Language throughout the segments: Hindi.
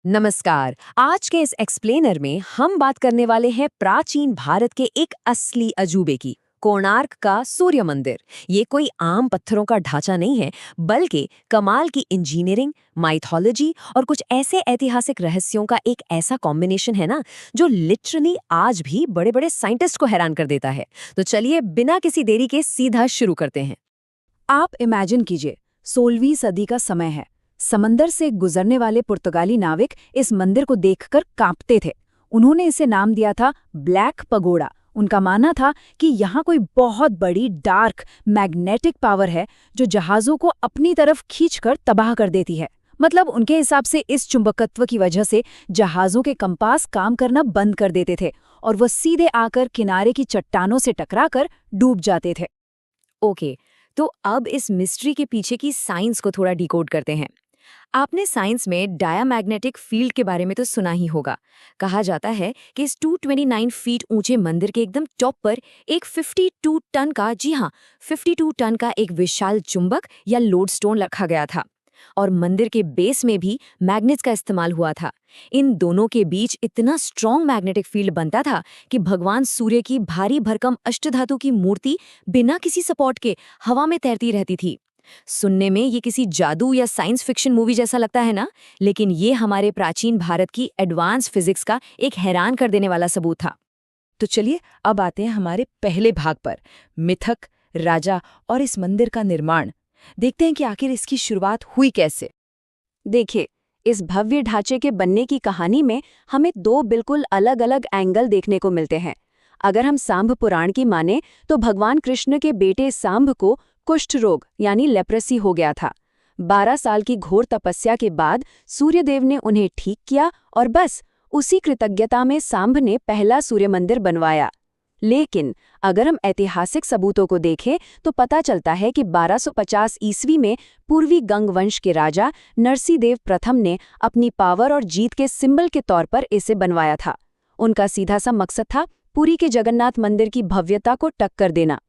नमस्कार। आज के इस एक्सप्लेनर में हम बात करने वाले हैं प्राचीन भारत के एक असली अजूबे की, कोणार्क का सूर्य मंदिर। ये कोई आम पत्थरों का ढांचा नहीं है, बल्कि कमाल की इंजीनियरिंग, माइथोलॉजी और कुछ ऐसे ऐतिहासिक रहस्यों का एक ऐसा कॉम्बिनेशन है ना, जो लिटरली आज भी बड़े बड़े साइंटिस्ट को हैरान कर देता है। तो चलिए बिना किसी देरी के सीधा शुरू करते हैं। आप इमेजिन कीजिए, 16वीं सदी का समय है। समंदर से गुजरने वाले पुर्तगाली नाविक इस मंदिर को देखकर कांपते थे। उन्होंने इसे नाम दिया था ब्लैक पगोड़ा। उनका मानना था कि यहाँ कोई बहुत बड़ी डार्क मैग्नेटिक पावर है जो जहाज़ों को अपनी तरफ खींचकर तबाह कर देती है। मतलब उनके हिसाब से इस चुंबकत्व की वजह से जहाज़ों के कंपास काम करना बंद कर देते थे और वो सीधे आकर किनारे की चट्टानों से टकराकर डूब जाते थे। ओके, तो अब इस मिस्ट्री के पीछे की साइंस को थोड़ा डिकोड करते हैं। आपने साइंस में डायामैग्नेटिक फील्ड के बारे में तो सुना ही होगा। कहा जाता है कि इस 229 फीट ऊंचे मंदिर के एकदम टॉप पर एक 52 टन का, जी हाँ, 52 टन का एक विशाल चुंबक या लोडस्टोन रखा गया था और मंदिर के बेस में भी मैग्नेट्स का इस्तेमाल हुआ था। इन दोनों के बीच इतना स्ट्रॉन्ग मैग्नेटिक फील्ड बनता था कि भगवान सूर्य की भारी भरकम अष्टधातु की मूर्ति बिना किसी सपोर्ट के हवा में तैरती रहती थी। सुनने में ये किसी जादू या साइंस फिक्शन मूवी जैसा लगता है ना, लेकिन ये हमारे प्राचीन भारत की एडवांस फिजिक्स का एक हैरान कर देने वाला सबूत था। तो चलिए अब आते हैं हमारे पहले भाग पर, मिथक, राजा और इस मंदिर का निर्माण। देखते हैं कि आखिर इसकी शुरुआत हुई कैसे। देखिए, इस भव्य ढांचे के बनने की कहानी में हमें दो बिल्कुल अलग अलग एंगल देखने को मिलते हैं। अगर हम सांभ पुराण की माने तो भगवान कृष्ण के बेटे सांभ को कुष्ठ रोग यानी लेप्रेसी हो गया था। 12 साल की घोर तपस्या के बाद सूर्यदेव ने उन्हें ठीक किया और बस उसी कृतज्ञता में सांभ ने पहला सूर्य मंदिर बनवाया। लेकिन अगर हम ऐतिहासिक सबूतों को देखें तो पता चलता है कि 1250 ईस्वी में पूर्वी गंग वंश के राजा नरसिंहदेव प्रथम ने अपनी पावर और जीत के सिंबल के तौर पर इसे बनवाया था। उनका सीधा सा मकसद था पुरी के जगन्नाथ मंदिर की भव्यता को टक्कर देना।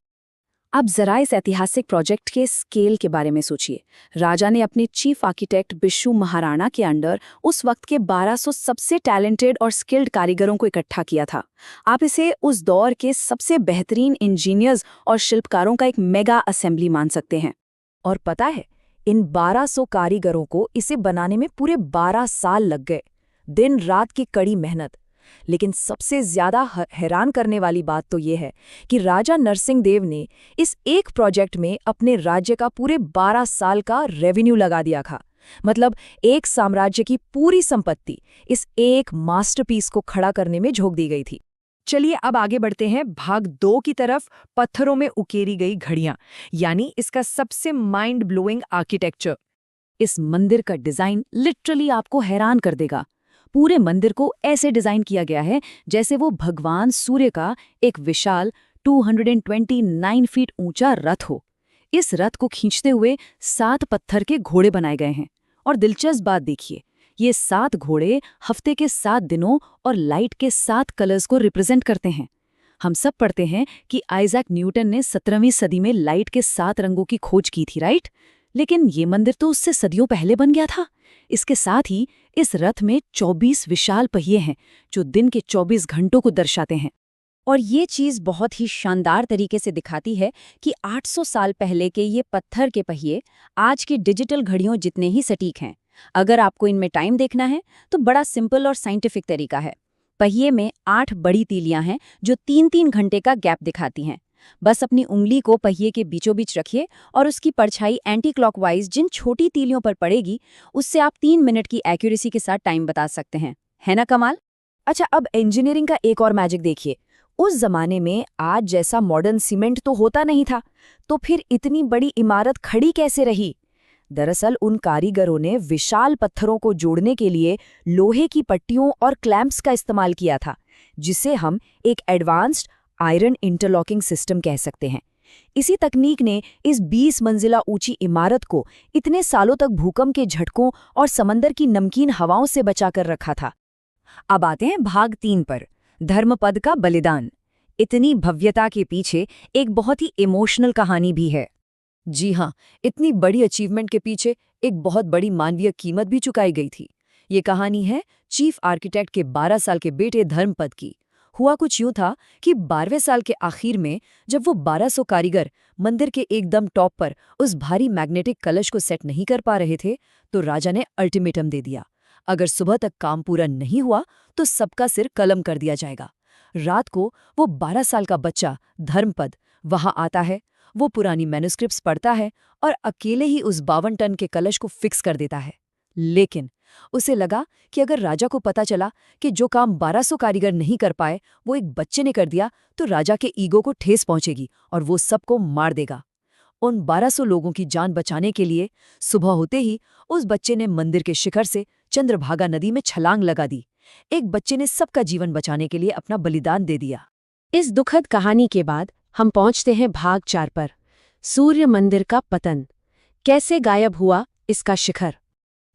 अब जरा इस ऐतिहासिक प्रोजेक्ट के स्केल के बारे में सोचिए। राजा ने अपने चीफ आर्किटेक्ट बिशु महाराणा के अंडर उस वक्त के 1200 सबसे टैलेंटेड और स्किल्ड कारीगरों को इकट्ठा किया था। आप इसे उस दौर के सबसे बेहतरीन इंजीनियर्स और शिल्पकारों का एक मेगा असेंबली मान सकते हैं। और पता है, इन 1200 कारीगरों को इसे बनाने में पूरे 12 साल लग गए, दिन रात की कड़ी मेहनत। लेकिन सबसे ज्यादा हैरान करने वाली बात तो ये है कि राजा नरसिंहदेव ने इस एक प्रोजेक्ट में अपने राज्य का पूरे 12 साल का रेवेन्यू लगा दिया था। मतलब एक साम्राज्य की पूरी संपत्ति इस एक मास्टरपीस को खड़ा करने में झोंक दी गई थी। चलिए अब आगे बढ़ते हैं भाग 2 की तरफ, पत्थरों में उकेरी गई घड़ियां, यानी इसका सबसे माइंड ब्लोइंग आर्किटेक्चर। इस मंदिर का डिजाइन लिटरली आपको हैरान कर देगा। पूरे मंदिर को ऐसे डिजाइन किया गया है जैसे वो भगवान सूर्य का एक विशाल 229 फीट ऊंचा रथ हो। इस रथ को खींचते हुए 7 पत्थर के घोड़े बनाए गए हैं। और दिलचस्प बात देखिए, ये 7 घोड़े हफ्ते के 7 दिनों और लाइट के 7 कलर्स को रिप्रेजेंट करते हैं। हम सब पढ़ते हैं कि आइजैक न्यूटन ने 17वीं सदी में लाइट के 7 रंगों की खोज की थी, राइट? लेकिन ये मंदिर तो उससे सदियों पहले बन गया था। इसके साथ ही इस रथ में 24 विशाल पहिए हैं जो दिन के 24 घंटों को दर्शाते हैं। और ये चीज़ बहुत ही शानदार तरीके से दिखाती है कि 800 साल पहले के ये पत्थर के पहिए आज की डिजिटल घड़ियों जितने ही सटीक हैं। अगर आपको इनमें टाइम देखना है तो बड़ा सिंपल और साइंटिफिक तरीका है। पहिए में 8 बड़ी तीलियां हैं जो 3-3 घंटे का गैप दिखाती हैं। बस अपनी उंगली को पहिए के बीचों बीच रखिए और उसकी परछाई एंटी क्लॉकवाइज जिन छोटी तीलियों पर पड़ेगी, उससे आप 3 मिनट की एक्यूरेसी के साथ टाइम बता सकते हैं। है ना कमाल? अच्छा, अब इंजीनियरिंग का एक और मैजिक देखिए। उस जमाने में आज जैसा मॉडर्न सीमेंट तो होता नहीं था, तो फिर इतनी बड़ी इमारत खड़ी कैसे रही? दरअसल उन कारीगरों ने विशाल पत्थरों को जोड़ने के लिए लोहे की पट्टियों और क्लैंप्स का इस्तेमाल किया था, जिसे हम एक एडवांस्ड आयरन इंटरलॉकिंग सिस्टम कह सकते हैं। इसी तकनीक ने इस 20 मंजिला ऊंची इमारत को इतने सालों तक भूकंप के झटकों और समंदर की नमकीन हवाओं से बचाकर रखा था। अब आते हैं भाग 3 पर, धर्मपद का बलिदान। इतनी भव्यता के पीछे एक बहुत ही इमोशनल कहानी भी है। जी हाँ, इतनी बड़ी अचीवमेंट के पीछे एक बहुत बड़ी मानवीय कीमत भी चुकाई गई थी। ये कहानी है चीफ आर्किटेक्ट के 12 साल के बेटे धर्मपद की। हुआ कुछ यूं था कि 12वें साल के आखिर में जब वो 1200 कारीगर मंदिर के एकदम टॉप पर उस भारी मैग्नेटिक कलश को सेट नहीं कर पा रहे थे, तो राजा ने अल्टीमेटम दे दिया। अगर सुबह तक काम पूरा नहीं हुआ तो सबका सिर कलम कर दिया जाएगा। रात को वो 12 साल का बच्चा धर्मपद वहां आता है। वो पुरानी मैन्युस्क्रिप्ट्स पढ़ता है और अकेले ही उस 52 टन के कलश को फिक्स कर देता है। लेकिन उसे लगा कि अगर राजा को पता चला कि जो काम 1200 कारीगर नहीं कर पाए वो एक बच्चे ने कर दिया, तो राजा के ईगो को ठेस पहुंचेगी और वो सबको मार देगा। उन 1200 लोगों की जान बचाने के लिए सुबह होते ही उस बच्चे ने मंदिर के शिखर से चंद्रभागा नदी में छलांग लगा दी। एक बच्चे ने सबका जीवन बचाने के लिए अपना बलिदान दे दिया। इस दुखद कहानी के बाद हम पहुंचते हैं भाग 4 पर। सूर्य मंदिर का पतन। कैसे गायब हुआ इसका शिखर?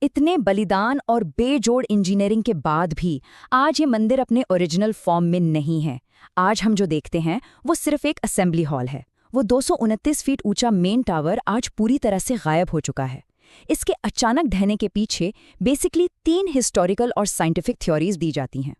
इतने बलिदान और बेजोड़ इंजीनियरिंग के बाद भी आज ये मंदिर अपने ओरिजिनल फॉर्म में नहीं है। आज हम जो देखते हैं वो सिर्फ एक असेंबली हॉल है। वो 229 फीट ऊंचा मेन टावर आज पूरी तरह से गायब हो चुका है। इसके अचानक ढहने के पीछे बेसिकली 3 हिस्टोरिकल और साइंटिफिक थ्योरीज दी जाती हैं।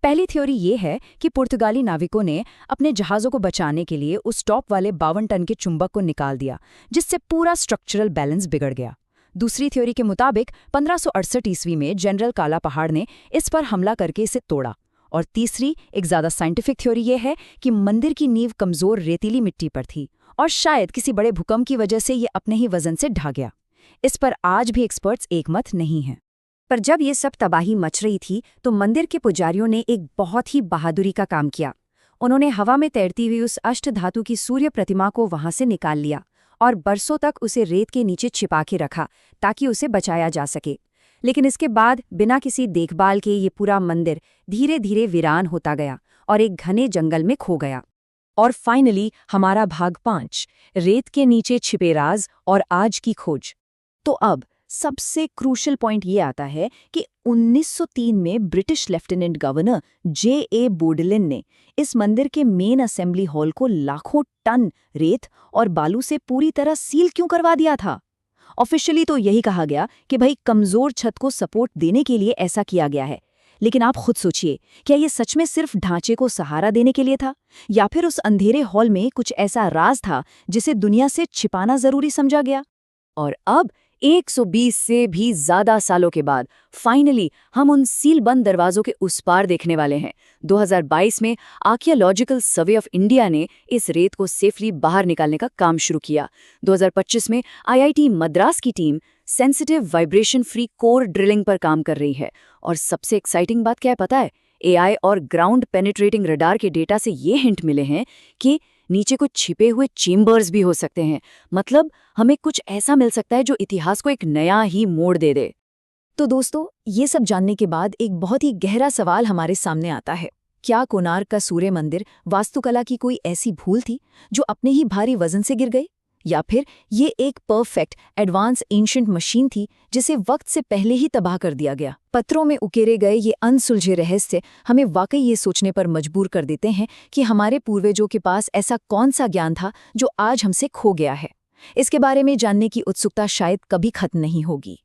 पहली थ्योरी ये है कि पुर्तगाली नाविकों ने अपने जहाज़ों को बचाने के लिए उस टॉप वाले 52 टन के चुंबक को निकाल दिया, जिससे पूरा स्ट्रक्चरल बैलेंस बिगड़ गया। दूसरी थ्योरी के मुताबिक 1568 ईस्वी में जनरल काला पहाड़ ने इस पर हमला करके इसे तोड़ा। और तीसरी, एक ज़्यादा साइंटिफिक थ्योरी ये है कि मंदिर की नींव कमज़ोर रेतीली मिट्टी पर थी और शायद किसी बड़े भूकंप की वजह से ये अपने ही वजन से ढह गया। इस पर आज भी एक्सपर्ट्स एकमत नहीं हैं। पर जब ये सब तबाही मच रही थी तो मंदिर के पुजारियों ने एक बहुत ही बहादुरी का काम किया। उन्होंने हवा में तैरती हुई उस अष्टधातु की सूर्य प्रतिमा को वहां से निकाल लिया और बरसों तक उसे रेत के नीचे छिपा के रखा ताकि उसे बचाया जा सके। लेकिन इसके बाद बिना किसी देखभाल के ये पूरा मंदिर धीरे धीरे वीरान होता गया और एक घने जंगल में खो गया। और फाइनली हमारा भाग 5, रेत के नीचे छिपे राज और आज की खोज। तो अब सबसे क्रूशल पॉइंट ये आता है कि 1903 में ब्रिटिश लेफ्टिनेंट गवर्नर J.A. बोडलिन ने इस मंदिर के मेन असेंबली हॉल को लाखों टन रेत और बालू से पूरी तरह सील क्यों करवा दिया था। ऑफिशियली तो यही कहा गया कि भाई कमजोर छत को सपोर्ट देने के लिए ऐसा किया गया है, लेकिन आप खुद सोचिए, क्या ये सच में सिर्फ ढांचे को सहारा देने के लिए था, या फिर उस अंधेरे हॉल में कुछ ऐसा राज था जिसे दुनिया से छिपाना जरूरी समझा गया। और अब 120 से भी ज्यादा सालों के बाद फाइनली हम उन सीलबंद दरवाजों के उस पार देखने वाले हैं। 2022 में आर्कियोलॉजिकल सर्वे ऑफ इंडिया ने इस रेत को सेफली बाहर निकालने का काम शुरू किया। 2025 में IIT मद्रास की team sensitive vibration free core drilling पर काम कर रही है। और सबसे एक्साइटिंग बात क्या है पता है? AI और ग्राउंड पेनिट्रेटिंग रडार के डेटा से ये हिंट मिले हैं कि नीचे कुछ छिपे हुए चेम्बर्स भी हो सकते हैं। मतलब हमें कुछ ऐसा मिल सकता है जो इतिहास को एक नया ही मोड़ दे दे। तो दोस्तों, ये सब जानने के बाद एक बहुत ही गहरा सवाल हमारे सामने आता है। क्या कोणार्क का सूर्य मंदिर वास्तुकला की कोई ऐसी भूल थी जो अपने ही भारी वजन से गिर गई, या फिर ये एक परफेक्ट एडवांस एंशिएंट मशीन थी जिसे वक्त से पहले ही तबाह कर दिया गया? पत्रों में उकेरे गए ये अनसुलझे रहस्य हमें वाकई ये सोचने पर मजबूर कर देते हैं कि हमारे पूर्वजों के पास ऐसा कौन सा ज्ञान था जो आज हमसे खो गया है। इसके बारे में जानने की उत्सुकता शायद कभी खत्म नहीं होगी।